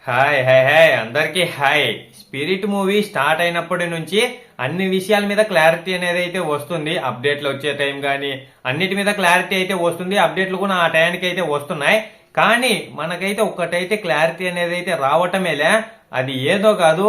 Hi hi hi అందరికీ hi. Spirit movie start అయినప్పటి నుంచి అన్ని విషయాల మీద క్లారిటీ అనేది అయితే వస్తుంది. అప్డేట్లు వచ్చే టైం కానీ అన్నిటి మీద క్లారిటీ అయితే వస్తుంది. అప్డేట్లు కూడా ఆ టైంకి అయితే వస్తున్నాయి. కానీ మనకైతే ఒక్కటైతే క్లారిటీ అనేది అయితే రావటమేలే. అది ఏదో కాదు,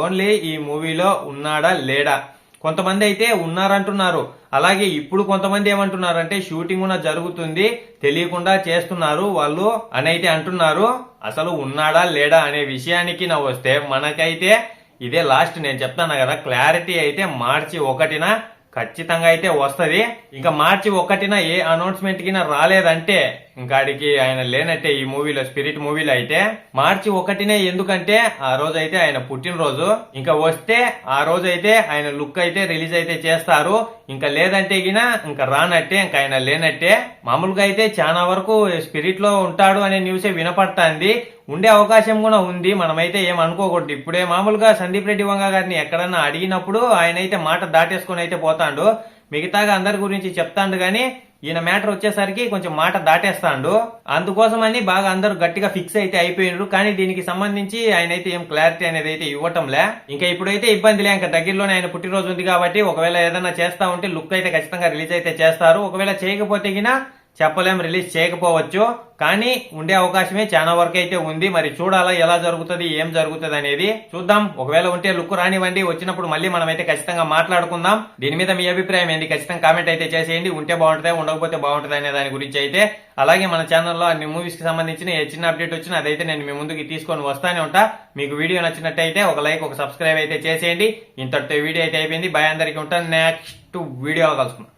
ఓన్లీ ఈ మూవీలో ఉన్నాడా లేడా. కొంతమంది అయితే ఉన్నారంటున్నారు. అలాగే ఇప్పుడు కొంతమంది ఏమంటున్నారంటే షూటింగ్ కూడా జరుగుతుంది, తెలియకుండా చేస్తున్నారు వాళ్ళు అని అయితే అంటున్నారు. అసలు ఉన్నాడా లేడా అనే విషయానికి నా వస్తే మనకైతే ఇదే లాస్ట్. నేను చెప్తాను కదా, క్లారిటీ అయితే మార్చి 1న ఖచ్చితంగా అయితే వస్తది. ఇంకా మార్చి 1న ఏ అనౌన్స్మెంట్ కినా రాలేదంటే ఇంకాడికి ఆయన లేనట్టే. ఈ మూవీలో, స్పిరిట్ మూవీలో అయితే మార్చి 1నే. ఎందుకంటే ఆ రోజు అయితే ఆయన పుట్టినరోజు. ఇంకా వస్తే ఆ రోజు అయితే ఆయన లుక్ అయితే రిలీజ్ అయితే చేస్తారు. ఇంకా లేదంటే గిన ఇంకా రానట్టే, ఇంకా ఆయన లేనట్టే. మామూలుగా అయితే చాలా వరకు స్పిరిట్ లో ఉంటాడు అనే న్యూసే వినపడుతుంది. ఉండే అవకాశం కూడా ఉంది. మనమైతే ఏం అనుకోకూడదు. ఇప్పుడే మామూలుగా సందీప్ రెడ్డి వంగ గారిని ఎక్కడన్నా అడిగినప్పుడు ఆయన అయితే మాట దాటేసుకుని అయితే పోతాడు. మిగతాగా అందరి గురించి చెప్తాడు గానీ ఈయన మ్యాటర్ వచ్చేసరికి కొంచెం మాట దాటేస్తాడు. అందుకోసమని బాగా అందరూ గట్టిగా ఫిక్స్ అయితే అయిపోయినారు. కానీ దీనికి సంబంధించి ఆయన అయితే ఏం క్లారిటీ అనేది అయితే ఇవ్వటంలే. ఇంకా ఇప్పుడైతే ఇబ్బందిలే. ఇంకా దగ్గరలోనే ఆయన పుట్టినరోజు ఉంది కాబట్టి ఒకవేళ ఏదైనా చేస్తా ఉంటే లుక్ అయితే ఖచ్చితంగా రిలీజ్ అయితే చేస్తారు. ఒకవేళ చేయకపోతే గిన చెప్పలేం, రిలీజ్ చేయకపోవచ్చు. కానీ ఉండే అవకాశమే చాలా వరకు అయితే ఉంది. మరి చూడాలా ఎలా జరుగుతుంది, ఏం జరుగుతుంది అనేది చూద్దాం. ఒకవేళ ఉంటే లుక్ రానివ్వండి, వచ్చినప్పుడు మళ్ళీ మనం అయితే ఖచ్చితంగా మాట్లాడుకుందాం. దీని మీద మీ అభిప్రాయం ఏంటి ఖచ్చితంగా కామెంట్ అయితే చేసేయండి. ఉంటే బాగుంటుంది, ఉండకపోతే బాగుంటుంది అనే దాని గురించి అయితే. అలాగే మన ఛానల్లో అన్ని మూవీస్ కి సంబంధించిన ఏ చిన్న అప్డేట్ వచ్చినా అదైతే నేను మీ ముందుకి తీసుకొని వస్తానే ఉంటా. మీకు వీడియో నచ్చినట్టయితే ఒక లైక్, ఒక సబ్స్క్రైబ్ అయితే చేసేయండి. ఇంతటితో వీడియో అయితే అయిపోయింది. బాయ్ అందరికీ. ఉంటాను. నెక్స్ట్ వీడియోలో కలుసుకుందాం.